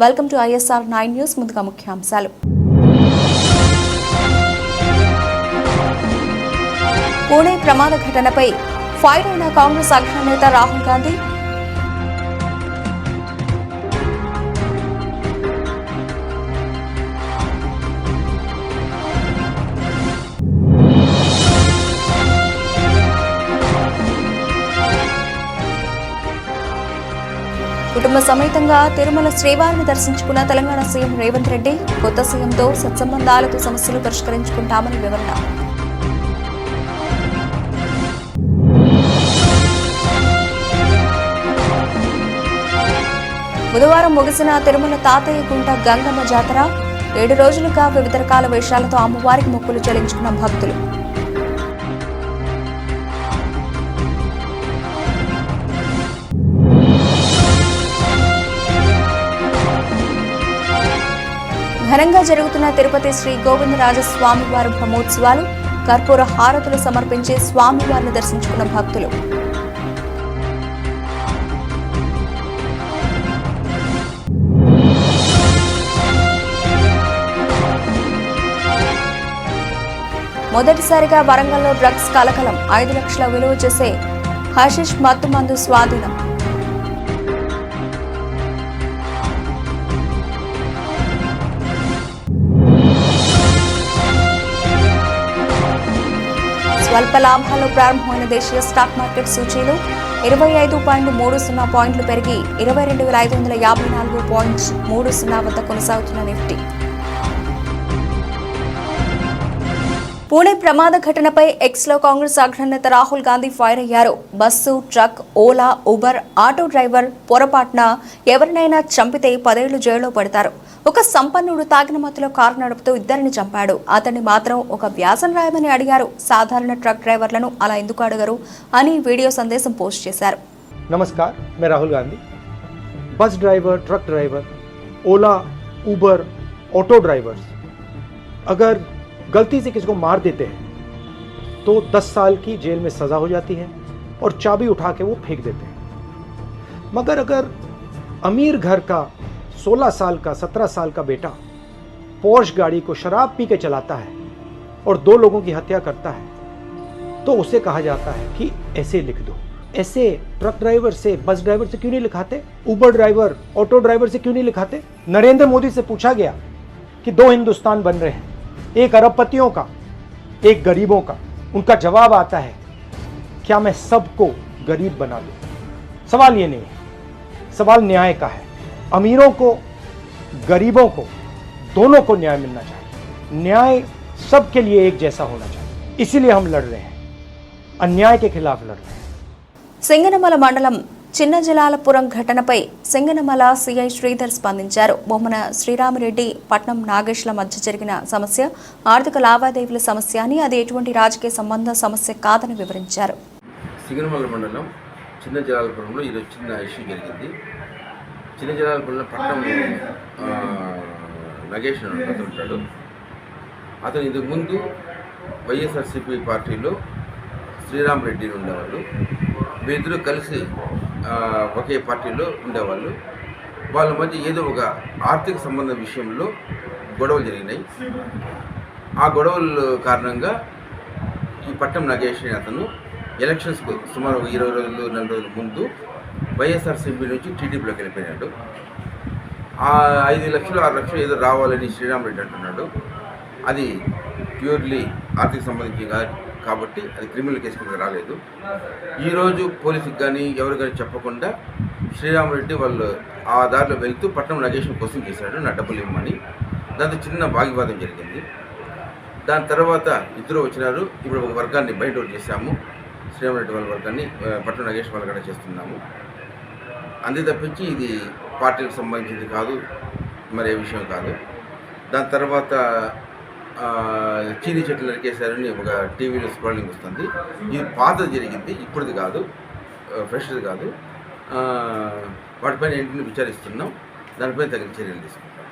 Welcome to ISR 9 news. ముందుగా ముఖ్యాంశాలు. పూణే ప్రమాద ఘటనపై ఫైర్ అయిన కాంగ్రెస్ అగ్రనేత రాహుల్ గాంధీ. కుటుంబ సమేతంగా తిరుమల శ్రీవారిని దర్శించుకున్న తెలంగాణ సీఎం రేవంత్ రెడ్డి కొత్త సీఎంతో సత్సంబంధాలతో సమస్యలు పరిష్కరించుకుంటామని వివరణ. బుధవారం ముగిసిన తిరుమల తాతయ్య గుంట గంగమ్మ జాతర 7 రోజులుగా వివిధ రకాల వేషాలతో అమ్మవారికి మొక్కులు చెల్లించుకున్న భక్తులు. ఘనంగా జరుగుతున్న తిరుపతి శ్రీ గోవిందరాజ స్వామివారి బ్రహ్మోత్సవాలు. కర్పూర హారతులు సమర్పించి స్వామివారిని దర్శించుకున్న భక్తులు. మొదటిసారిగా వరంగల్లో డ్రగ్స్ కలకలం. 5 లక్షల విలువ చేసే హషిష్ మత్తు మందు స్వాధీనం. స్వల్ప లాభాల్లో ప్రారంభమైన దేశీయ స్టాక్ మార్కెట్ సూచీలు 25.30 పాయింట్లు పెరిగి 22,554.30 వద్ద కొనసాగుతున్న నిఫ్టీ. పూణే ప్రమాద ఘటనపై ఎక్స్లో కాంగ్రెస్ అగ్రనేత రాహుల్ గాంధీ ఫైర్ అయ్యారు. Bus, truck, Ola, Uber, auto driver పొరపాటున ఎవరినైనా చంపితే 10 ఏళ్లు జైల్లో పడతారు. ఒక సంపన్నుడు తాగిన మత్తులో కారు నడుపుతూ ఇద్దరిని చంపాడు. అతన్ని మాత్రం ఒక వ్యాసం రాయమని అడిగారు. సాధారణ ట్రక్ డ్రైవర్లను అలా ఎందుకు అడగరు అని వీడియో సందేశం పోస్ట్ చేశారు. नमस्कार, मैं Rahul Gandhi. Bus driver, truck driver, Ola, Uber, auto drivers अगर गलती से किसी को मार देते हैं तो 10 साल की जेल में सज़ा हो जाती है और चाबी उठा के वो फेंक देते हैं. मगर अगर अमीर घर का 16 साल का 17 साल का बेटा पोर्श गाड़ी को शराब पी के चलाता है और 2 लोगों की हत्या करता है तो उसे कहा जाता है कि ऐसे लिख दो. ऐसे ट्रक ड्राइवर से, बस ड्राइवर से क्यों नहीं लिखाते? उबर ड्राइवर, ऑटो ड्राइवर से क्यों नहीं लिखाते? नरेंद्र मोदी से पूछा गया कि 2 हिंदुस्तान बन रहे हैं, एक अरबपतियों का, एक गरीबों का. उनका जवाब आता है, क्या मैं सबको गरीब बना दूं? सवाल ये नहीं है, सवाल न्याय का है. अमीरों को, गरीबों को, दोनों को न्याय मिलना चाहिए. न्याय सबके लिए एक जैसा होना चाहिए. इसीलिए हम लड़ रहे हैं, अन्याय के खिलाफ लड़ रहे हैं. సింగనమల మండలం చిన్న జలాలపురం ఘటనపై సింగనమల సిఐ శ్రీధర్ స్పందించారు. బొమ్మన శ్రీరామిరెడ్డి, పట్నం నాగేష్ల మధ్య జరిగిన సమస్య ఆర్థిక లావాదేవీల సమస్య అని, అది ఎటువంటి రాజకీయ సంబంధ సమస్య కాదని వివరించారు. సింగనమల మండలం చిన్న జలాలపురంలో ఈరోజు చిన్న ఇష్యూ జరిగింది. చిన్న జలాలపురంలో పట్నం నగేష్ అతను ఉంటాడు. అతను ఇంతకు ముందు వైఎస్ఆర్సీపీ పార్టీలో శ్రీరామ్ రెడ్డి ఉండేవాళ్ళు. వీరిద్దరూ కలిసి ఒకే పార్టీలో ఉండేవాళ్ళు. వాళ్ళ మధ్య ఏదో ఒక ఆర్థిక సంబంధం విషయంలో గొడవలు జరిగినాయి. ఆ గొడవల కారణంగా ఈ పట్నం నగేష్ అతను ఎలక్షన్స్కు సుమారు 20 రోజులు 4 రోజుల ముందు వైఎస్ఆర్సీపీ నుంచి టీడీపీలోకి వెళ్ళిపోయినాడు. ఆ 5 లక్షలు 6 లక్షలు ఏదో రావాలని శ్రీరామ్ రెడ్డి అంటున్నాడు. అది ప్యూర్లీ ఆర్థిక సంబంధించి కాబట్టి అది క్రిమినల్ కేసు కింద రాలేదు. ఈరోజు పోలీసుకి కానీ ఎవరు కానీ చెప్పకుండా శ్రీరామరెడ్డి వాళ్ళు ఆ దారిలో వెళ్తూ పట్నం నగేష్ను క్వశ్చన్ చేశాడు, నా డబ్బులు ఇవ్వమని. దాంతో చిన్న వాగ్వివాదం జరిగింది. దాని తర్వాత ఇద్దరు వచ్చినారు. ఇప్పుడు ఒక వర్గాన్ని బయట అవుట్ చేశాము, శ్రీరామరెడ్డి వాళ్ళ వర్గాన్ని పట్నం నగేష్ వాళ్ళ కూడా చేస్తున్నాము. అంతే తప్పించి ఇది పార్టీలకు సంబంధించింది కాదు, మరే విషయం కాదు. దాని తర్వాత చీనీ చెట్లు నరికేశారని ఒక టీవీలో స్క్రోలింగ్ వస్తుంది. ఇది పాతది జరిగింది, ఇప్పుడుది కాదు, ఫ్రెష్ది కాదు. వాటిపైన ఏంటిని విచారిస్తున్నాం, దానిపైన తగిన చర్యలు తీసుకుంటాం.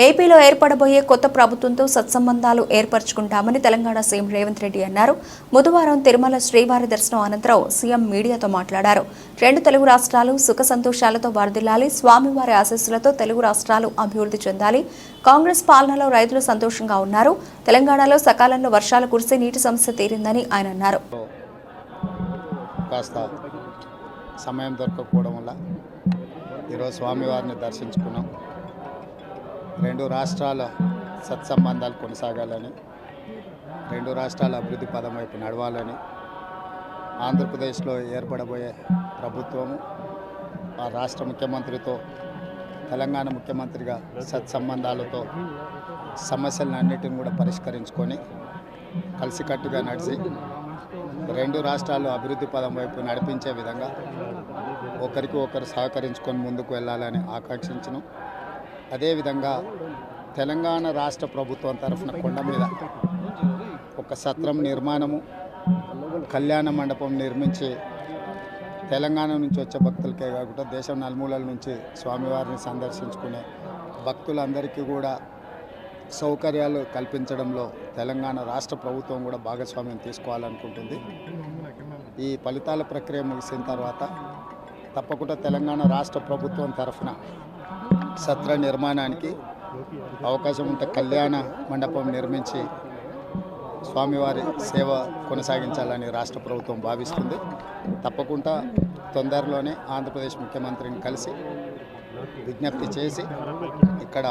ఏపీలో ఏర్పడబోయే కొత్త ప్రభుత్వంతో సత్సంబంధాలు ఏర్పరచుకుంటామని తెలంగాణ సీఎం రేవంత్ రెడ్డి అన్నారు. బుధవారం తిరుమల శ్రీవారి దర్శనం అనంతరం సీఎం మీడియాతో మాట్లాడారు. 2 తెలుగు రాష్ట్రాలు సుఖ సంతోషాలతో వర్ధిల్లాలి, స్వామివారి ఆశీస్సులతో తెలుగు రాష్ట్రాలు అభివృద్ధి చెందాలి. కాంగ్రెస్ పాలనలో రైతులు సంతోషంగా ఉన్నారు. తెలంగాణలో సకాలంలో వర్షాలు కురిసి నీటి సమస్య తీరిందని ఆయన అన్నారు. కాస్త సమయం దొరకకపోవడం వల్ల ఈరోజు స్వామివారిని దర్శించుకున్నాం. 2 రాష్ట్రాల సత్సంబంధాలు కొనసాగాలని, 2 రాష్ట్రాల అభివృద్ధి పదం వైపు నడవాలని, ఆంధ్రప్రదేశ్లో ఏర్పడబోయే ప్రభుత్వము ఆ రాష్ట్ర ముఖ్యమంత్రితో తెలంగాణ ముఖ్యమంత్రిగా సత్సంబంధాలతో సమస్యలన్నిటిని కూడా పరిష్కరించుకొని కలిసికట్టుగా నడిచి 2 రాష్ట్రాలు అభివృద్ధి పదం వైపు నడిపించే విధంగా ఒకరికి ఒకరు సహకరించుకొని ముందుకు వెళ్ళాలని ఆకాంక్షించను. అదేవిధంగా తెలంగాణ రాష్ట్ర ప్రభుత్వం తరఫున కొండ మీద ఒక సత్రం నిర్మాణము, కళ్యాణ మండపం నిర్మించి తెలంగాణ నుంచి వచ్చే భక్తులకే కాకుండా దేశం నలుమూలల నుంచి స్వామివారిని సందర్శించుకునే భక్తులందరికీ కూడా సౌకర్యాలు కల్పించడంలో తెలంగాణ రాష్ట్ర ప్రభుత్వం కూడా భాగస్వామ్యం తీసుకోవాలనుకుంటుంది. ఈ ఫలితాల ప్రక్రియ ముగిసిన తర్వాత తప్పకుండా తెలంగాణ రాష్ట్ర ప్రభుత్వం తరఫున సత్ర నిర్మాణానికి అవకాశం ఉంటే కళ్యాణ మండపం నిర్మించి స్వామివారి సేవ కొనసాగించాలని రాష్ట్ర ప్రభుత్వం భావిస్తుంది. తప్పకుండా తొందరలోనే ఆంధ్రప్రదేశ్ ముఖ్యమంత్రిని కలిసి విజ్ఞప్తి చేసి ఇక్కడ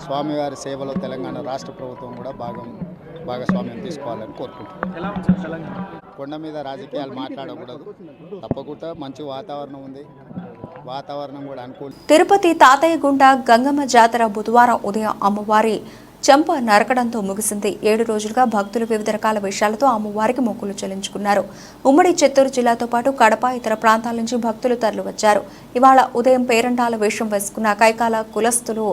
స్వామివారి సేవలో తెలంగాణ రాష్ట్ర ప్రభుత్వం కూడా భాగస్వామ్యం తీసుకోవాలని కోరుకుంటున్నాం. కొండ మీద రాజకీయాలు మాట్లాడకూడదు. తప్పకుండా మంచి వాతావరణం ఉంది, వాతావరణం కూడా అనుకూల. తిరుపతి తాతయ్యగుంట గంగమ్మ జాతర బుధవారం ఉదయం అమ్మవారి చెంప నరకడంతో ముగిసింది. 7 రోజులుగా భక్తులు వివిధ రకాల విషయాలతో అమ్మవారికి మొక్కులు చెల్లించుకున్నారు. ఉమ్మడి చిత్తూరు జిల్లాతో పాటు కడప, ఇతర ప్రాంతాల నుంచి భక్తులు తరలివచ్చారు. ఇవాళ ఉదయం పేరంటాల వేషం వేసుకున్న కైకాల కులస్తులు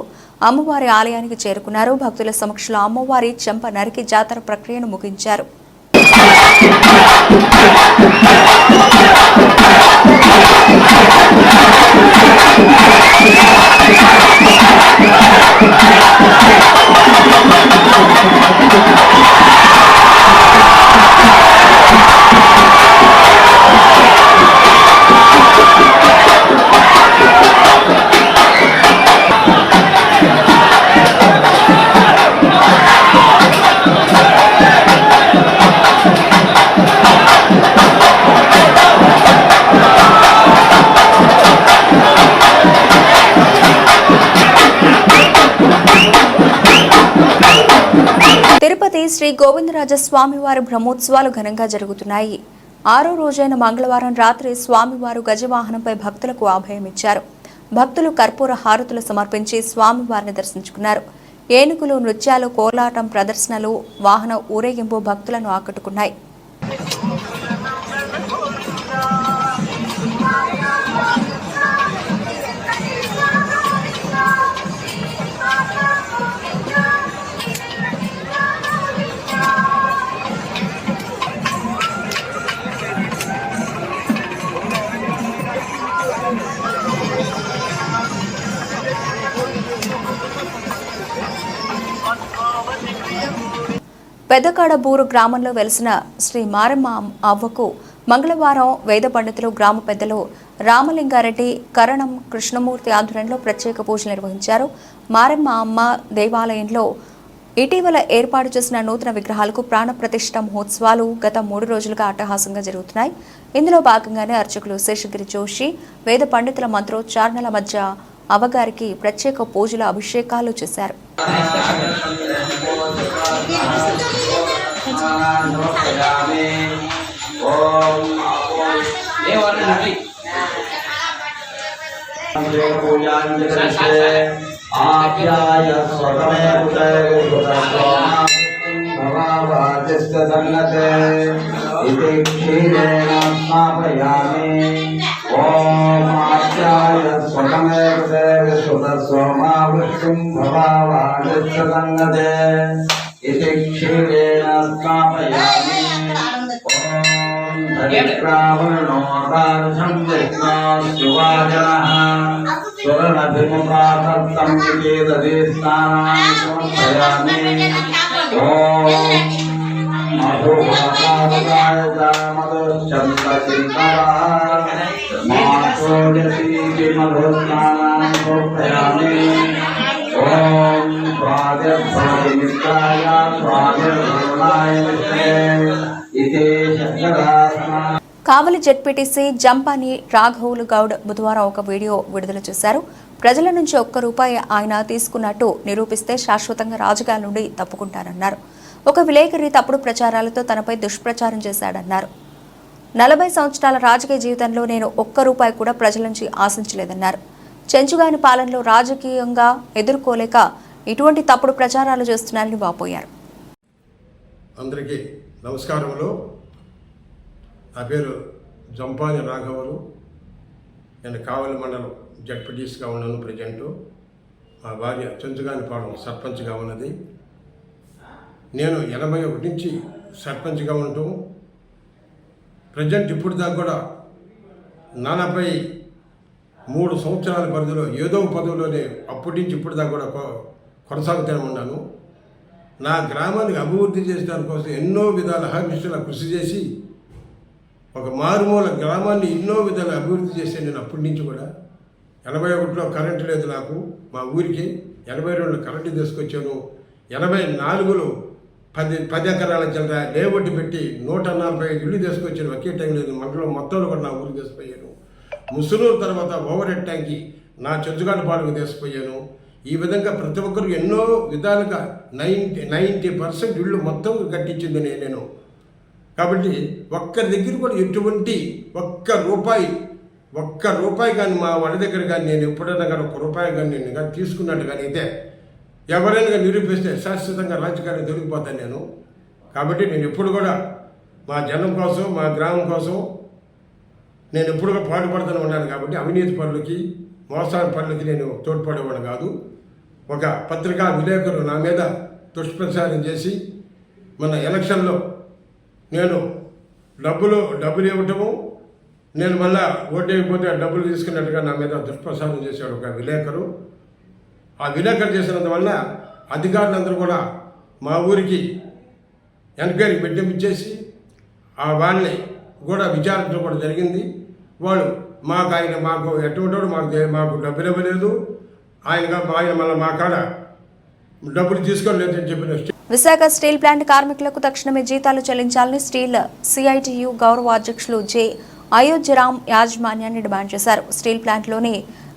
అమ్మవారి ఆలయానికి చేరుకున్నారు. భక్తుల సమక్షంలో అమ్మవారి చెంప నరికి జాతర ప్రక్రియను ముగించారు. తిరుపతి శ్రీ గోవిందరాజ స్వామివారి బ్రహ్మోత్సవాలు ఘనంగా జరుగుతున్నాయి. 6వ రోజైన మంగళవారం రాత్రి స్వామివారు గజవాహనంపై భక్తులకు అభయమిచ్చారు. భక్తులు కర్పూర హారతులు సమర్పించి స్వామివారిని దర్శించుకున్నారు. ఏనుగులు, నృత్యాలు, కోలాటం ప్రదర్శనలు, వాహన ఊరేగింపు భక్తులను ఆకట్టుకున్నాయి. పెద్దకాడబూరు గ్రామంలో వెలిసిన శ్రీ మారమ్మ అవ్వకు మంగళవారం వేద పండితులు, గ్రామ పెద్దలు రామలింగారెడ్డి, కరణం కృష్ణమూర్తి ఆధ్వర్యంలో ప్రత్యేక పూజలు నిర్వహించారు. మారమ్మ అమ్మ దేవాలయంలో ఇటీవల ఏర్పాటు చేసిన నూతన విగ్రహాలకు ప్రాణ ప్రతిష్ఠ మహోత్సవాలు గత 3 రోజులుగా అట్టహాసంగా జరుగుతున్నాయి. ఇందులో భాగంగానే అర్చకులు శేషగిరి జోషి వేద పండితుల మంత్రోచ్చారణల మధ్య అవ్వగారికి ప్రత్యేక పూజలు, అభిషేకాలు చేశారు. स्वरणभिमुद्रातत्तं विकेतदेस्तानां समर्पयामि। ॐ मधुभागाय मधुश्चन्द्रचिन्तवान् मासोऽयति मधुस्नानां समर्पयामि। ॐ स्वादिर्भवनिष्ठाय स्वादिर्भुवनाय विष्णे इति शङ्करासना। కావలి జెడ్పీటీసీ జంపాని రాఘవులు గౌడ్ బుధవారం ఒక వీడియో విడుదల చేశారు. ప్రజల నుంచి ₹1 ఆయన తీసుకున్నట్టు నిరూపిస్తే శాశ్వతంగా రాజకీయాల నుండి తప్పుకుంటారన్నారు. ఒక విలేకరి తప్పుడు ప్రచారాలతో తనపై దుష్ప్రచారం చేశాడన్నారు. 40 సంవత్సరాల రాజకీయ జీవితంలో నేను ₹1 కూడా ప్రజల నుంచి ఆశించలేదన్నారు. చెంచుగాని పాలనలో రాజకీయంగా ఎదుర్కోలేక ఇటువంటి తప్పుడు ప్రచారాలు చేస్తున్నారని వాపోయారు. అందరికీ నమస్కారములు. నా పేరు జంపాని రాఘవులు. నేను కావలి మండలం జడ్పీటీసీగా ఉన్నాను ప్రజెంటు. మా భార్య చెంచుగానిపాలెం సర్పంచ్గా ఉన్నది. నేను 81 నుంచి సర్పంచ్గా ఉంటూ ప్రజెంట్ ఇప్పుడు దాకా కూడా 43 సంవత్సరాల పరిధిలో ఏదో పదవిలోనే అప్పటి నుంచి ఇప్పుడు దాకా కూడా కొనసాగుతూనే ఉన్నాను. నా గ్రామానికి అభివృద్ధి చేసడానికి కోసం ఎన్నో విధాల అహర్నిశల కృషి చేసి ఒక మారుమూల గ్రామాన్ని ఎన్నో విధాలు అభివృద్ధి చేశాను. నేను అప్పటి నుంచి కూడా 81లో కరెంటు లేదు నాకు మా ఊరికి. 82లో కరెంటు తీసుకొచ్చాను. 84లో 10 ఎకరాల చిల్లర లేబట్టి పెట్టి 145 ఇల్లు తీసుకొచ్చాను. ఒకే టైం లేదు మండలం మొత్తంలో కూడా నా ఊరికి తీసుకుపోయాను. ముసునూరు తర్వాత ఓవర్ హెడ్ ట్యాంక్కి నా చెంచుగానిపాలెంకి తీసుకుపోయాను. ఈ విధంగా ప్రతి ఒక్కరు ఎన్నో విధాలుగా 90% ఇళ్ళు మొత్తం కట్టించింది నేను. కాబట్టి ఒక్కరి దగ్గర కూడా ఎటువంటి ఒక్క రూపాయి కానీ మా వాళ్ళ దగ్గర కానీ నేను ఎప్పుడైనా కానీ ₹1 కానీ నేను కానీ తీసుకున్నట్టు కానీ అయితే ఎవరైనా నిరూపిస్తే శాశ్వతంగా రాజకీయాన్ని దొరికిపోతాను నేను. కాబట్టి నేను ఎప్పుడు కూడా మా జనం కోసం మా గ్రామం కోసం నేను ఎప్పుడుగా పాటుపడుతూనే ఉన్నాను. కాబట్టి అవినీతి పనులకి మోసాల పనులకి నేను తోడ్పడేవాడు కాదు. ఒక పత్రికా విలేకరు నా మీద దుష్ప్రచారం చేసి మన ఎలక్షన్లో నేను డబ్బులు ఇవ్వటము, నేను మళ్ళా ఓటేయకపోతే డబ్బులు తీసుకున్నట్టుగా నా మీద దుష్ప్రచారం చేశాడు ఒక విలేకరు. ఆ విలేకరు చేసినందువల్ల అధికారులందరూ కూడా మా ఊరికి ఎంక్వైరీ పెట్టించేసి ఆ వాళ్ళని కూడా విచారించడం కూడా జరిగింది. వాళ్ళు మాకు ఎటువంటి మాకు డబ్బులు ఇవ్వలేదు, ఆయన మళ్ళీ మా కాడ డబ్బులు తీసుకోలేదని చెప్పిన. విశాఖ స్టీల్ ప్లాంట్ కార్మికులకు తక్షణమే జీతాలు చెల్లించాలని స్టీల్ సిఐటియు గౌరవ అధ్యక్షులు జె అయోధ్యరామ్ యాజమాన్యాన్ని డిమాండ్ చేశారు. స్టీల్ ప్లాంట్లోని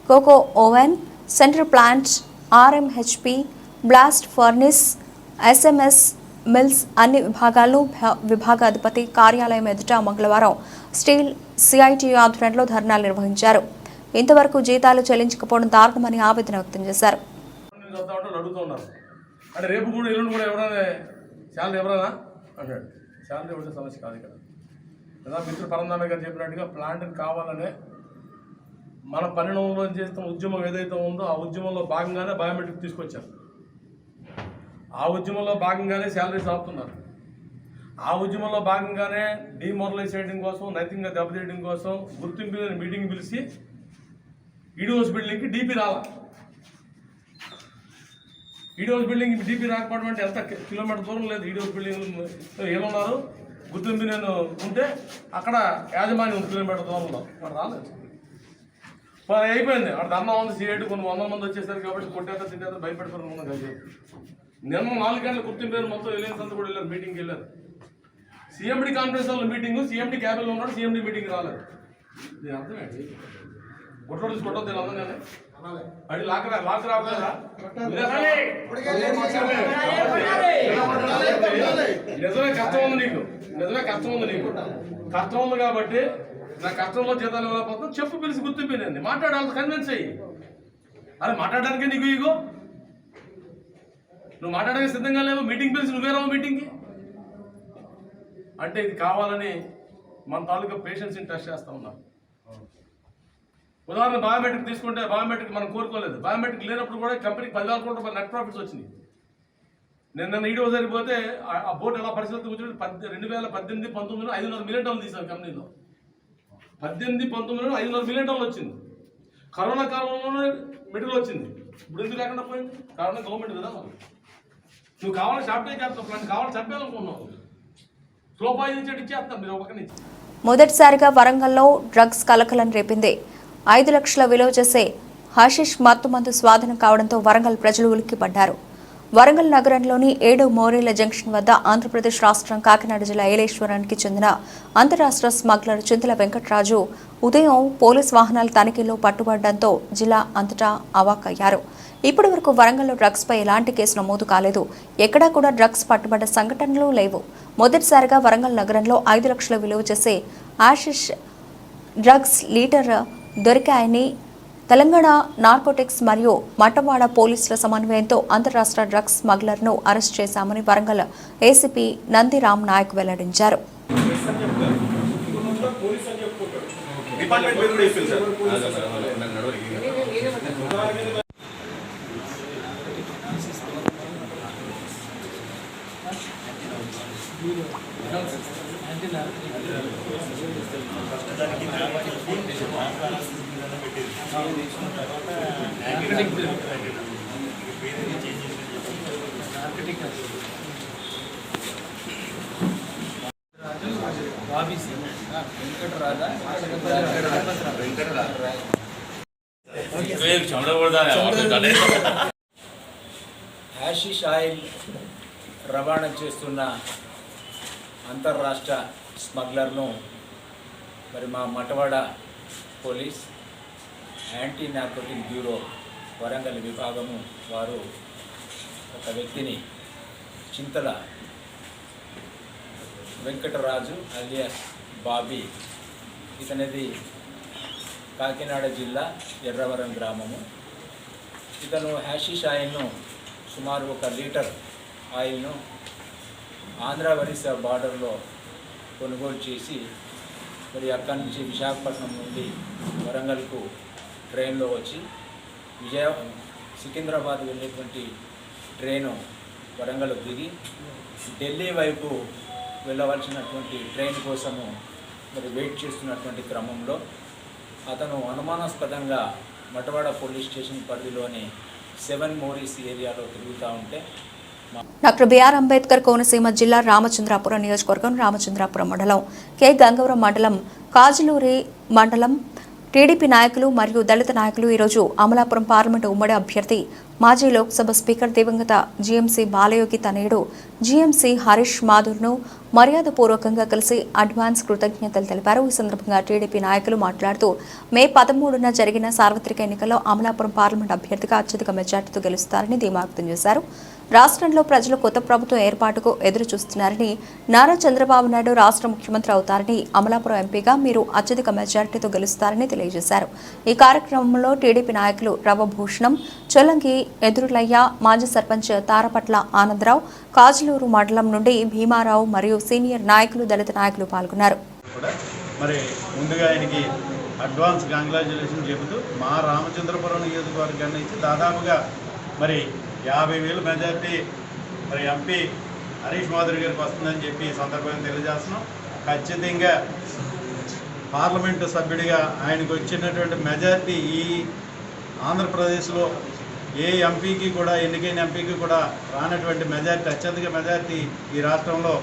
coke oven, central plant, RMHP, blast furnace, SMS mills అన్ని విభాగాల్లో విభాగాధిపతి కార్యాలయం ఎదుట మంగళవారం స్టీల్ సిఐటియు ఆధ్వర్యంలో ధర్నాలు నిర్వహించారు. ఇంతవరకు జీతాలు చెల్లించకపోవడం దారుణమని ఆవేదన వ్యక్తం చేశారు. అంటే రేపు కూడా ఎల్లుండి కూడా ఎవరైనా శాలరీ ఎవరైనా అంటాడు. శాలరీ ఒకటే సమస్య కాదు ఇక్కడ. లేదా మిత్రుడు పరంధామే గారు చెప్పినట్టుగా ప్లాంట్ని కావాలనే మన పరిణామంలో చేస్తున్న ఉద్యమం ఏదైతే ఉందో ఆ ఉద్యమంలో భాగంగానే బయోమెట్రిక్ తీసుకొచ్చారు. ఆ ఉద్యమంలో భాగంగానే శాలరీస్ ఆపుతున్నారు. ఆ ఉద్యమంలో భాగంగానే డిమోరలైజ్ చేయడం కోసం, నైతికంగా దెబ్బతీయడం కోసం గుర్తింపు లేని మీటింగ్ పిలిచి ఈడీఓస్ బిల్డింగ్కి డీపీ రావాలి. ఈడీఓస్ బిల్డింగ్ డీపీ రాకపోవడం అంటే ఎంత కిలోమీటర్ దూరం లేదు. ఈడీఓస్ బిల్డింగ్ ఏమన్నారు, గుర్తింపు నేను ఉంటే అక్కడ యాజమాన్యం 1 కిలోమీటర్ దూరంలో అక్కడ రాలేదు. అయిపోయింది అక్కడ ధర్నా ఉంది. సీఐటి కొన్ని 100 మంది వచ్చేసారు కాబట్టి కొట్టేత తింటేత భయపెడతారు. ముందు కలిసి నిన్న 4 గంటల గుర్తింపు లేదు. మొత్తం వెళ్ళేసంతా కూడా వెళ్ళారు, మీటింగ్కి వెళ్ళారు. సీఎండీ కాన్ఫరెన్స్ హాల్లో మీటింగ్, సీఎండీ క్యాబిన్లో ఉన్నాడు, సీఎండీ మీటింగ్ రాలేదు. దీని అర్థం ఏంటి? కొట్టోడు కొట్టొద్దు వీళ్ళు అందగానే అది లాక్ రావట్లేదా? నిజమే కష్టం ఉంది నీకు, కష్టం ఉంది కాబట్టి నా కష్టంలో జీతాలు ఇవ్వలేకపోతున్నాం చెప్పు, పిలిచి గుర్తింపింది మాట్లాడాలి, కన్విన్స్ అయ్యి. అరే మాట్లాడడానికే నీకు ఇగో, నువ్వు మాట్లాడడానికి సిద్ధంగా లేవు. మీటింగ్ పిలిచి నువ్వే రావు మీటింగ్కి అంటే ఇది కావాలని మన తాలూకా పేషెన్స్ని టెస్ట్ చేస్తూ ఉన్నాం. ఉదాహరణ బయోమెట్రిక్ తీసుకుంటే బయోమెట్రిక్ మనం కోరుకోలేదు. బయోమెట్రిక్ లేనప్పుడు కూడా కంపెనీకి 10,000 కోట్ల నెట్ ప్రాఫిట్స్ వచ్చినాయి. నిన్న ఈడో సరిపోతే ఆ బోర్డు ఎలా పరిస్థితి కూర్చొని 2018-19 $500 మిలియన్ తీసాం కంపెనీలో. 18-19 $500 మిలియన్ వచ్చింది. కరోనా కాలంలోనే మెడికల్ వచ్చింది, ఇప్పుడు ఎందుకు లేకుండా పోయింది? కారణం గవర్నమెంట్ కదా. మరి నువ్వు కావాలని షాప్టే చేస్తావు, నన్ను కావాలని చంపేయాలనుకున్నావు, స్లో పాయిజన్ చెట్టు ఇచ్చేస్తాం మీరు ఒక నుంచి. మొదటిసారిగా వరంగల్లో డ్రగ్స్ కలకలం రేపింది. 5 లక్షల విలువ చేసే హషిష్ మత్తుమందు స్వాధీనం కావడంతో వరంగల్ ప్రజలు ఉలిక్కిపడ్డారు. వరంగల్ నగరంలోని 7 మోరేల జంక్షన్ వద్ద ఆంధ్రప్రదేశ్ రాష్ట్రం కాకినాడ జిల్లా ఏలేశ్వరానికి చెందిన అంతరాష్ట్ర స్మగ్లర్ చింతల వెంకటరాజు ఉదయం పోలీస్ వాహనాల తనిఖీలో పట్టుబడడంతో జిల్లా అంతటా అవాక్కయ్యారు. ఇప్పటి వరకు వరంగల్లో డ్రగ్స్పై ఎలాంటి కేసు నమోదు కాలేదు. ఎక్కడా కూడా డ్రగ్స్ పట్టుబడ్డ సంఘటనలు లేవు. మొదటిసారిగా వరంగల్ నగరంలో 5 లక్షల విలువ చేసే ఆషిష్ డ్రగ్స్ లీటర్ దొరికాయని తెలంగాణ నార్కోటిక్స్ మరియు మటవాడ పోలీసుల సమన్వయంతో అంతరాష్ట్ర డ్రగ్స్ స్మగ్లర్ను అరెస్ట్ చేశామని వరంగల్ ఏసీపీ నందిరామ్ నాయక్ వెల్లడించారు. హ్యాషిష్ ఆయిల్ రవాణా చేస్తున్న అంతర్రాష్ట్ర స్మగ్లర్ను మరి మా Matwada police anti narcotic bureau Warangal విభాగము వారు ఒక వ్యక్తిని చింతల వెంకటరాజు అలియాస్ బాబీ, ఇతనిది కాకినాడ జిల్లా ఎర్రవరం గ్రామము. ఇతను హ్యాషిష్ ఆయిల్ను సుమారు 1 లీటర్ ఆయిల్ను ఆంధ్ర ఒరిస్సా బార్డర్లో కొనుగోలు చేసి మరి అక్కడి నుంచి విశాఖపట్నం నుండి వరంగల్కు ట్రైన్లో వచ్చి సికింద్రాబాద్ వెళ్ళేటువంటి ట్రైను వరంగల్ దిగి ఢిల్లీ వైపు వెళ్ళవలసినటువంటి ట్రైన్ కోసము మరి వెయిట్ చేస్తున్నటువంటి క్రమంలో అతను అనుమానాస్పదంగా మటవాడ పోలీస్ స్టేషన్ పరిధిలోని 7 మోరీస్ ఏరియాలో తిరుగుతూ ఉంటే డాక్టర్ బిఆర్ అంబేద్కర్ కోనసీమ జిల్లా రామచంద్రాపురం నియోజకవర్గం రామచంద్రాపురం మండలం కె గంగవరం మండలం కాజులూరి మండలం టీడీపీ నాయకులు మరియు దళిత నాయకులు ఈరోజు అమలాపురం పార్లమెంటు ఉమ్మడి అభ్యర్థి మాజీ లోక్సభ స్పీకర్ దివంగత జీఎంసీ బాలయోగి తనయుడు జీఎంసీ హరీష్ మాధుర్ను మర్యాదపూర్వకంగా కలిసి అడ్వాన్స్ కృతజ్ఞతలు తెలిపారు. ఈ సందర్భంగా టీడీపీ నాయకులు మాట్లాడుతూ మే 13న జరిగిన సార్వత్రిక ఎన్నికల్లో అమలాపురం పార్లమెంట్ అభ్యర్థిగా అత్యధిక మెజార్టీతో గెలుస్తారని ధీమా వ్యక్తం చేశారు. రాష్ట్రంలో ప్రజలు కొత్త ప్రభుత్వం ఏర్పాటుకు ఎదురు చూస్తున్నారని, నారా చంద్రబాబు నాయుడు రాష్ట్ర ముఖ్యమంత్రి అవుతారని, అమలాపురం ఎంపీగా మీరు అత్యధిక మెజార్టీతో గెలుస్తారని తెలియజేశారు. ఈ కార్యక్రమంలో టీడీపీ నాయకులు రవభూషణం, చొల్లంగి ఎదురులయ్య, మాజీ సర్పంచ్ తారపట్ల ఆనందరావు, కాజులూరు మండలం నుండి భీమారావు మరియు సీనియర్ నాయకులు, దళిత నాయకులు పాల్గొన్నారు. మరి ముందుగా ఆయనకి అడ్వాన్స్ కంగ్రాచులేషన్ చెబుతూ మా రామచంద్రపురం నియోజకవర్గాన్ని నుంచి దాదాపుగా మరి 50,000 మెజార్టీ మరి ఎంపీ హరీష్ మాధురి గారికి వస్తుందని చెప్పి ఈ సందర్భంగా తెలియజేస్తున్నాం. ఖచ్చితంగా పార్లమెంటు సభ్యుడిగా ఆయనకు వచ్చినటువంటి మెజార్టీ ఈ ఆంధ్రప్రదేశ్లో ఏ ఎంపీకి కూడా, ఎన్నికైన ఎంపీకి కూడా రానటువంటి మెజార్టీ, అత్యధిక మెజార్టీ ఈ రాష్ట్రంలో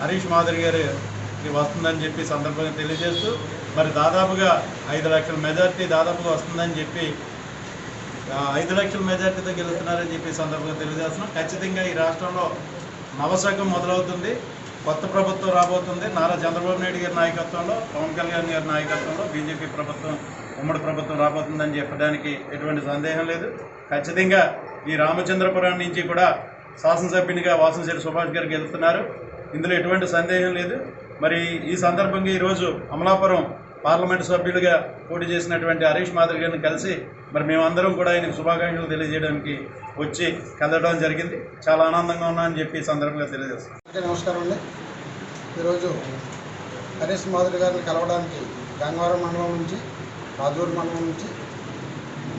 హరీష్ మాధురి గారికి వస్తుందని చెప్పి సందర్భంగా తెలియజేస్తూ మరి దాదాపుగా 5 లక్షల మెజార్టీ దాదాపుగా వస్తుందని చెప్పి 5 లక్షల మెజార్టీతో గెలుస్తున్నారని చెప్పి సందర్భంగా తెలియజేస్తున్నాం. ఖచ్చితంగా ఈ రాష్ట్రంలో నవశకం మొదలవుతుంది, కొత్త ప్రభుత్వం రాబోతుంది. నారా చంద్రబాబు నాయుడు గారి నాయకత్వంలో, పవన్ కళ్యాణ్ గారి నాయకత్వంలో బీజేపీ ప్రభుత్వం, ఉమ్మడి ప్రభుత్వం రాబోతుందని చెప్పడానికి ఎటువంటి సందేహం లేదు. ఖచ్చితంగా ఈ రామచంద్రపురం నుంచి కూడా శాసనసభ్యునిగా వాసంశెట్టి సుభాష్ గారు గెలుస్తున్నారు, ఇందులో ఎటువంటి సందేహం లేదు. మరి ఈ సందర్భంగా ఈరోజు అమలాపురం పార్లమెంటు సభ్యులుగా పోటీ చేసినటువంటి హరీష్ మాధురి గారిని కలిసి మరి మేమందరం కూడా ఆయనకు శుభాకాంక్షలు తెలియజేయడానికి వచ్చి కలవడం జరిగింది. చాలా ఆనందంగా ఉన్నా అని చెప్పి ఈ సందర్భంగా తెలియజేస్తాం. నమస్కారం అండి. ఈరోజు హరీష్ మాధురి గారిని కలవడానికి గంగవరం మండలం నుంచి, రాజూరు మండలం నుంచి,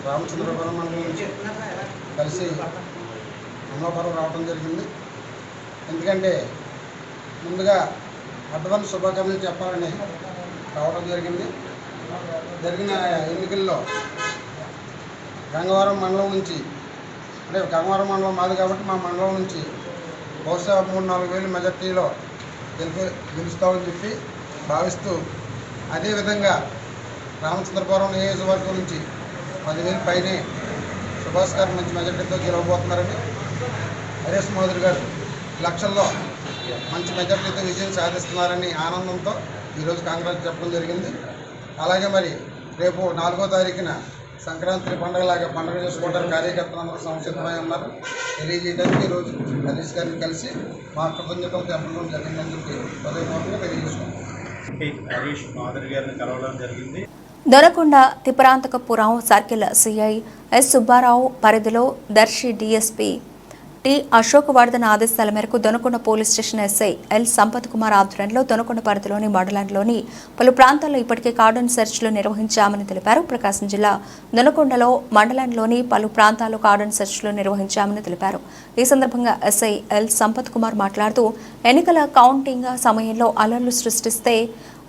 రామచంద్రపురం మండలం నుంచి కలిసి అమలాపురం రావడం జరిగింది. ఎందుకంటే ముందుగా అడ్వాన్స్ శుభాకాంక్షలు చెప్పాలని రావడం జరిగింది. జరిగిన ఎన్నికల్లో గంగవరం మండలం నుంచి, అంటే గంగవరం మండలం మాది కాబట్టి మా మండలం నుంచి బహుశా 3-4 వేలు మెజార్టీలో గెలుస్తామని చెప్పి భావిస్తూ, అదేవిధంగా రామచంద్రపురం నియోజకవర్గం నుంచి 10,000 పైనే సుభాష్ గారు మంచి మెజార్టీతో గెలవబోతున్నారని, హరీష్ మాధురి గారు లక్షల్లో మంచి మెజార్టీతో విజయం సాధిస్తున్నారని ఆనందంతో ఈరోజు కాంగ్రెస్ చెప్పడం జరిగింది. అలాగే మరి రేపు 4వ తారీఖున సంక్రాంతి పండుగలాగా పండుగ చేసుకోవడానికి కార్యకర్తలందరూ సంసిద్ధమై ఉన్నారు. తెలియజేయడానికి ఈరోజు హరీష్ గారిని కలిసి మా కృతజ్ఞతలు తెప్పడం జరిగిందని చెప్పి హృదయపూర్వకంగా తెలియజేసుకున్నాం. హరీష్ మాధురి గారిని కలవడం జరిగింది. Donakonda Tiparantakapuram circle CI S Subbarao పరిధిలో దర్శి డీఎస్పీ టి అశోకవర్ధన్ ఆదేశాల మేరకు Donakonda police station SI L Sampath Kumar ఆధ్వర్యంలో దొనకొండ పరిధిలోని మండలంలోని పలు ప్రాంతాల్లో ఇప్పటికే కార్డన్ సెర్చ్లు నిర్వహించామని తెలిపారు. ప్రకాశం జిల్లా దొనకొండలో మండలంలోని పలు ప్రాంతాల్లో కార్డన్ సెర్చ్లు నిర్వహించామని తెలిపారు. ఈ సందర్భంగా ఎస్ఐ ఎల్ సంపత్ కుమార్ మాట్లాడుతూ ఎన్నికల కౌంటింగ్ సమయంలో అల్లర్లు సృష్టిస్తే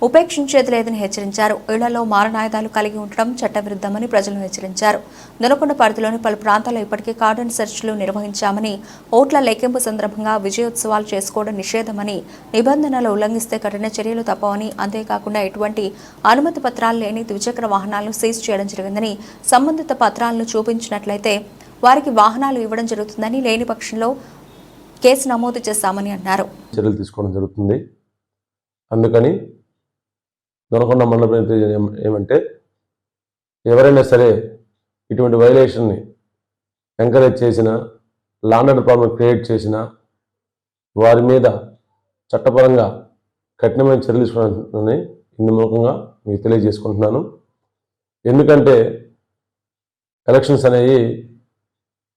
ఉపేక్షించేది లేదని హెచ్చరించారు. ఇళ్లలో మారణాయుధాలు కలిగి ఉండడం చట్టవిరుద్ధమని ప్రజలను హెచ్చరించారు. దొనకొండ పరిధిలోని పలు ప్రాంతాల్లో ఇప్పటికే కార్డన్ సెర్చ్లు నిర్వహించామని, ఓట్ల లెక్కింపు సందర్భంగా విజయోత్సవాలు చేసుకోవడం నిషేధమని, నిబంధనలు ఉల్లంఘిస్తే కఠిన చర్యలు తప్పవని, అంతేకాకుండా ఎటువంటి అనుమతి పత్రాలు లేని ద్విచక్ర వాహనాలను సీజ్ చేయడం జరిగిందని, సంబంధిత పత్రాలను చూపించినట్లయితే వారికి వాహనాలు ఇవ్వడం జరుగుతుందని, లేని పక్షంలో కేసు నమోదు చేస్తామని అన్నారు. చర్యలు తీసుకోవడం జరుగుతుంది. అందుకని దొనకొండ మండలం ఏమంటే ఎవరైనా సరే ఇటువంటి వైలేషన్ని ఎంకరేజ్ చేసిన, law and order problem create చేసిన వారి మీద చట్టపరంగా కఠినమైన చర్యలు తీసుకోవడాన్ని ఇందు మూలంగా మీకు తెలియజేసుకుంటున్నాను. ఎందుకంటే ఎలక్షన్స్ అనేవి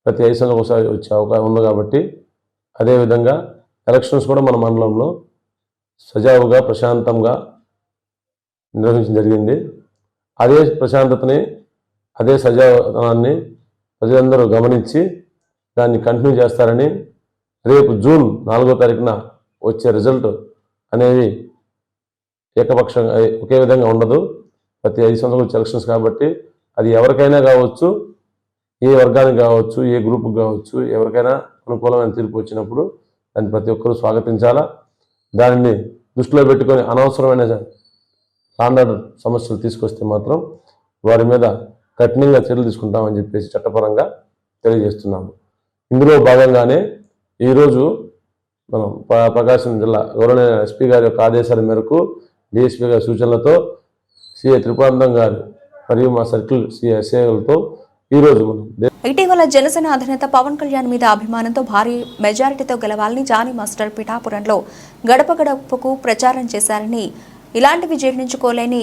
ప్రతి 5 సంవత్సరాలకు ఒకసారి వచ్చే అవకాశం ఉంది కాబట్టి, అదేవిధంగా ఎలక్షన్స్ కూడా మన మండలంలో సజావుగా ప్రశాంతంగా నిర్వహించడం జరిగింది. అదే ప్రశాంతతని, అదే సజావతనాన్ని ప్రజలందరూ గమనించి దాన్ని కంటిన్యూ చేస్తారని, రేపు జూన్ 4వ తారీఖున వచ్చే రిజల్ట్ అనేవి ఏకపక్షంగా ఒకే విధంగా ఉండదు. ప్రతి 5 సంవత్సరాలు వచ్చే ఎలక్షన్స్ కాబట్టి అది ఎవరికైనా కావచ్చు, ఏ వర్గానికి కావచ్చు, ఏ గ్రూప్కి కావచ్చు, ఎవరికైనా అనుకూలమైన తీర్పు వచ్చినప్పుడు దాన్ని ప్రతి ఒక్కరూ స్వాగతించాలా. దానిని దృష్టిలో పెట్టుకొని అనవసరమైన లా అండ్ ఆర్డర్ సమస్యలు తీసుకొస్తే మాత్రం వారి మీద కఠినంగా చర్యలు తీసుకుంటామని చెప్పేసి చట్టపరంగా తెలియజేస్తున్నాము. ఇందులో భాగంగానే ఈరోజు మనం ప్రకాశం జిల్లా గౌరవనీయ ఎస్పీ గారి యొక్క ఆదేశాల మేరకు, డిఎస్పీ గారి సూచనలతో, సిఐ త్రిపురాంతం గారు మరియు మా సర్కిల్ సిఐలతో ఈరోజు మనం ఇటీవల జనసేన అధినేత పవన్ కళ్యాణ్ మీద అభిమానంతో భారీ మెజారిటీతో గెలవాలని జానీ మాస్టర్ పిఠాపురంలో గడప గడపకు ప్రచారం చేశారని, ఇలాంటివి జీర్ణించుకోలేని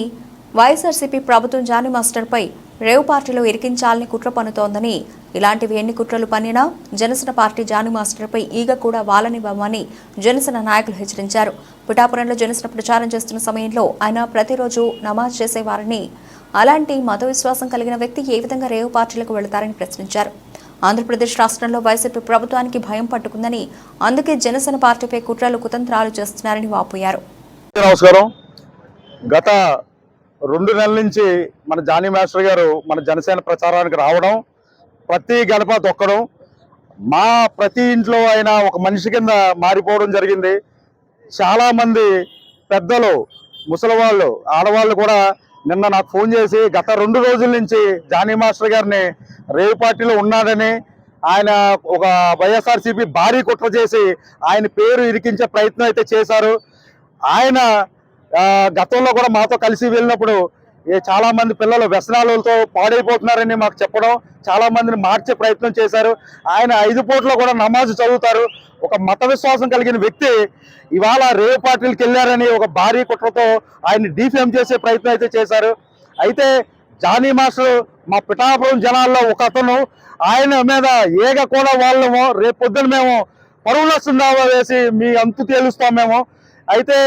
వైఎస్ఆర్సీపీ ప్రభుత్వం జానీ మాస్టర్పై రేవ్ పార్టీలో ఇరికించాలని కుట్ర పన్నుతోందని, ఇలాంటివి ఎన్ని కుట్రలు పన్నినా జనసేన పార్టీ జానీ మాస్టర్పై ఈగ కూడా వాలనివ్వమని జనసేన నాయకులు హెచ్చరించారు. పిఠాపురంలో జనసేన ప్రచారం చేస్తున్న సమయంలో ఆయన ప్రతిరోజు నమాజ్ చేసేవారని, అలాంటి మత విశ్వాసం కలిగిన వ్యక్తి ఏ విధంగా రేవ్ పార్టీలకు వెళతారని ప్రశ్నించారు. ఆంధ్రప్రదేశ్ రాష్ట్రంలో వైసీపీ ప్రభుత్వానికి భయం పట్టుకుందని, అందుకే జనసేన పార్టీపై కుట్రలు కుతంత్రాలు చేస్తున్నారని వాపోయారు. నమస్కారం. గత 2 నెలల నుంచి మన జానీ మాస్టర్ గారు మన జనసేన ప్రచారానికి రావడం, ప్రతి గడప తొక్కడం, మా ప్రతి ఇంట్లో ఆయన ఒక మనిషి కింద మారిపోవడం జరిగింది. చాలామంది పెద్దలు, ముసలివాళ్ళు, ఆడవాళ్ళు కూడా నిన్న నాకు ఫోన్ చేసి గత 2 రోజుల నుంచి జానీ మాస్టర్ గారిని రేవ్ పార్టీలో ఉన్నాడని, ఆయన ఒక వైఎస్ఆర్సీపీ భారీ కుట్ర చేసి ఆయన పేరు ఇరికించే ప్రయత్నం అయితే చేశారు. ఆయన గతంలో కూడా మాతో కలిసి వెళ్ళినప్పుడు చాలా మంది పిల్లలు వ్యసనాలతో పాడైపోతున్నారని మాకు చెప్పడం, చాలా మందిని మార్చే ప్రయత్నం చేశారు. ఆయన 5 పూట్ల కూడా నమాజ్ చదువుతారు. ఒక మత విశ్వాసం కలిగిన వ్యక్తి ఇవాళ రేవ్ పార్టీలకు వెళ్ళారని ఒక భారీ కుట్రతో ఆయన్ని డిఫేమ్ చేసే ప్రయత్నం అయితే చేశారు. అయితే జానీ మాస్టర్ మా పిఠాపురం జనాల్లో ఒక అతను, ఆయన మీద ఏగ కూడా వాళ్ళము రేపు పొద్దున మేము పరువు నష్టం వేసి మీ అంతు తేలుస్తాం మేము. అయితే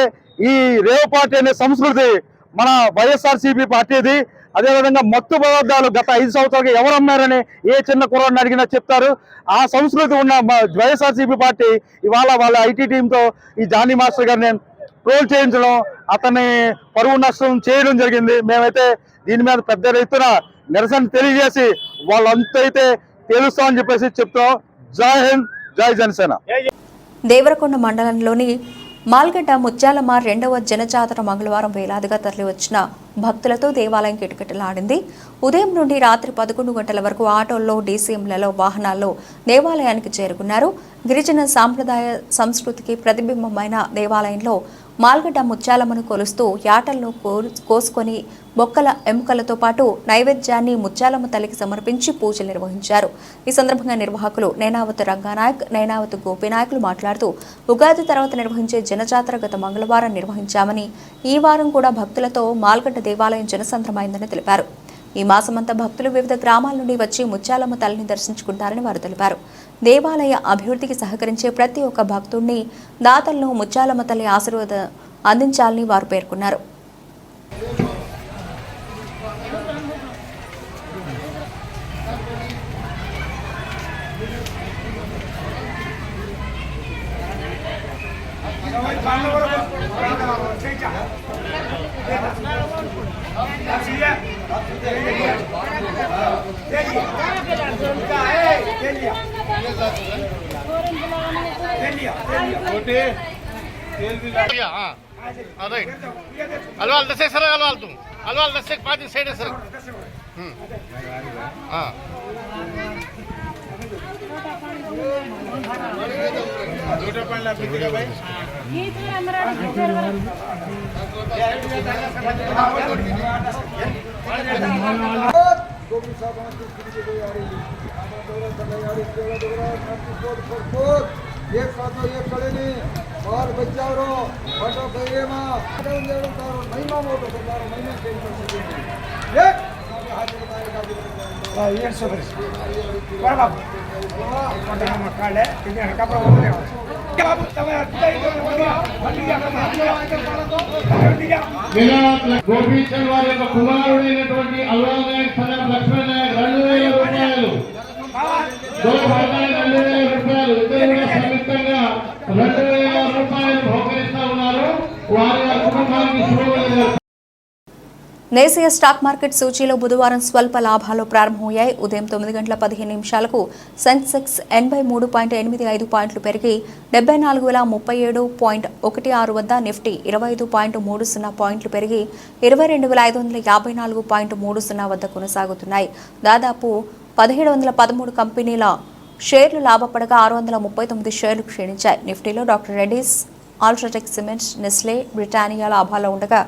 ఈ రేవ్ పార్టీ అనే సంస్కృతి మన వైఎస్ఆర్సీపీ పార్టీది. అదేవిధంగా మత్తు పదార్థాలు గత 5 సంవత్సరాలుగా ఎవరు అమ్మారని ఏ చిన్న కుర్రాడిని అడిగినా చెప్తారు. ఆ సంస్కృతి ఉన్న వైఎస్ఆర్సీపీ పార్టీ ఇవాళ వాళ్ళ ఐటీ టీంతో ఈ జానీ మాస్టర్ గారిని ట్రోల్ చేయించడం, అతన్ని పరువు నష్టం చేయడం జరిగింది. మేమైతే దీని మీద పెద్ద ఎత్తున నిరసన తెలియజేసి వాళ్ళంతైతే తెలుస్తామని చెప్పేసి చెప్తాం. జై హింద్, జై జనసేన. దేవరకొండ మండలంలోని మాల్గడ్డ ముత్యాలమ్మ 2వ జనజాతర మంగళవారం వేలాదిగా తరలివచ్చిన భక్తులతో దేవాలయం కిటకిటలాడింది. ఉదయం నుండి రాత్రి 11 గంటల వరకు ఆటోల్లో, డీసీఎంలలో, వాహనాల్లో దేవాలయానికి చేరుకున్నారు. గిరిజన సాంప్రదాయ సంస్కృతికి ప్రతిబింబమైన దేవాలయంలో మాల్గడ్డ ముత్యాలమ్మను కొలుస్తూ యాటలను కోసుకొని మొక్కల ఎముకలతో పాటు నైవేద్యాన్ని ముత్యాలమ్మ తల్లికి సమర్పించి పూజలు నిర్వహించారు. ఈ సందర్భంగా నిర్వాహకులు నేనావత్ రంగానాయక్, నేనావత్ గోపీనాయకులు మాట్లాడుతూ ఉగాది తర్వాత నిర్వహించే జనజాతర గత మంగళవారం నిర్వహించామని, ఈ వారం కూడా భక్తులతో మాల్గడ్డ దేవాలయం జనసంద్రమైందని తెలిపారు. ఈ మాసమంతా భక్తులు వివిధ గ్రామాల నుండి వచ్చి ముత్యాలమ్మ తల్లిని దర్శించుకుంటారని వారు తెలిపారు. దేవాలయ అభివృద్ధికి సహకరించే ప్రతి ఒక్క భక్తుడిని, దాతలను ముత్యాలమ్మ తల్లి ఆశీర్వాదం అందించాలని వారు పేర్కొన్నారు. अलवाल 10 सर अलवाल तुम अलवाल 10 5 साइड सर हां छोटा पानी ला पीतेगा भाई ये तो हमरा गोविंद साहब एक साथ एक खड़े नहीं और बचाओ रो फोटो कहिए मां महिमा मोटो तारो महिमा के ये ये सब बराबर फोटो में काले इधर कपड़ा बोले क्या बाबू तमे గోపీ చంద్ వారి యొక్క కుమారుడైనటువంటి అల్వాల్ నాయక్ సన లక్ష్మణ్ నాయక్ 2000 రూపాయలు, 2000 రూపాయలు ఇద్దరు కూడా సంయుక్తంగా 2000 రూపాయలు బహుకరిస్తా ఉన్నారు. వారి కుటుంబానికి శుభోదయాలు. దేశీయ స్టాక్ మార్కెట్ సూచీలో బుధవారం స్వల్ప లాభాలు ప్రారంభమయ్యాయి. ఉదయం 9 గంటల 15 నిమిషాలకు సెన్సెక్స్ 83.85 పాయింట్లు పెరిగి 74,037.16 వద్ద, నిఫ్టీ 25.30 పాయింట్లు పెరిగి 22,554.30 వద్ద కొనసాగుతున్నాయి. దాదాపు 1713 కంపెనీల షేర్లు లాభపడగా 639 షేర్లు క్షీణించాయి. నిఫ్టీలో doctor Reddy's, UltraTech cements, Nestle, Britannia లాభాల్లో ఉండగా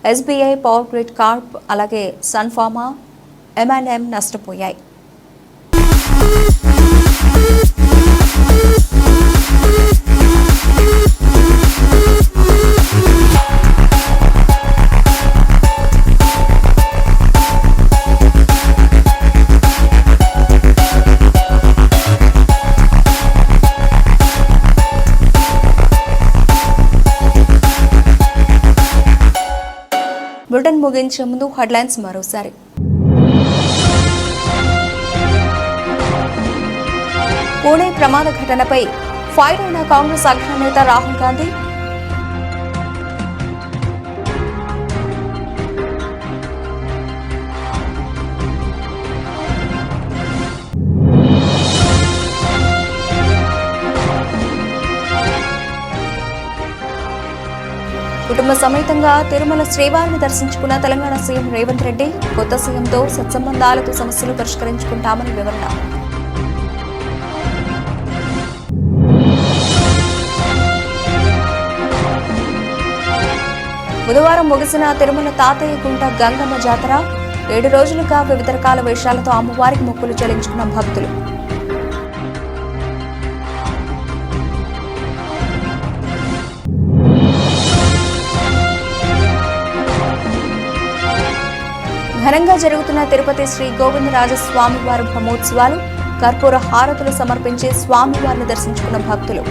ఎస్బీఐ, పవర్ గ్రిడ్ కార్ప్, అలాగే సన్ఫార్మా, M&M నష్టపోయాయి. బులెటిన్ ముగించే ముందు హెడ్లైన్స్ మరోసారి. పూణే ప్రమాద ఘటనపై ఫైర్ అయిన కాంగ్రెస్ అగ్రనేత రాహుల్ గాంధీ. కుటుంబ సమేతంగా తిరుమల శ్రీవారిని దర్శించుకున్న తెలంగాణ సీఎం రేవంత్ రెడ్డి. కొత్త సీఎంతో సత్సంబంధాలతో సమస్యలు పరిష్కరించుకుంటామని వివరణ. బుధవారం ముగిసిన తిరుమల తాతయ్య గుంట గంగమ్మ జాతర. 7 రోజులుగా వివిధ రకాల వేషాలతో అమ్మవారికి మొక్కులు చెల్లించుకున్న భక్తులు. ఘనంగా జరుగుతున్న తిరుపతి శ్రీ గోవిందరాజ స్వామివారి బ్రహ్మోత్సవాలు. కర్పూర హారతులు సమర్పించి స్వామివారిని దర్శించుకున్న భక్తులు.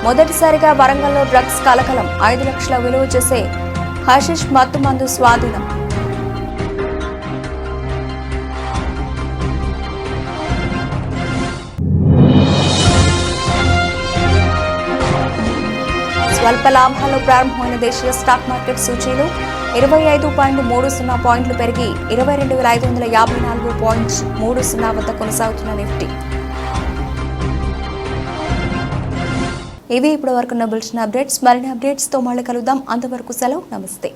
మొదటిసారిగా వరంగల్లో డ్రగ్స్ కలకలం. 5 లక్షల విలువ చేసే హషిష్ మత్తు మందు స్వాధీనం. స్వల్ప లాభాల్లో ప్రారంభమైన దేశీయ స్టాక్ మార్కెట్ సూచీలు 25.30 పాయింట్లు పెరిగి 22,554.30 వద్ద కొనసాగుతున్న నిఫ్టీ. ఇవి ఇప్పటి వరకు బులెటిన్ అప్డేట్స్. మరిన్ని అప్డేట్స్తో మళ్ళీ కలుద్దాం. అంతవరకు సెలవు. నమస్తే.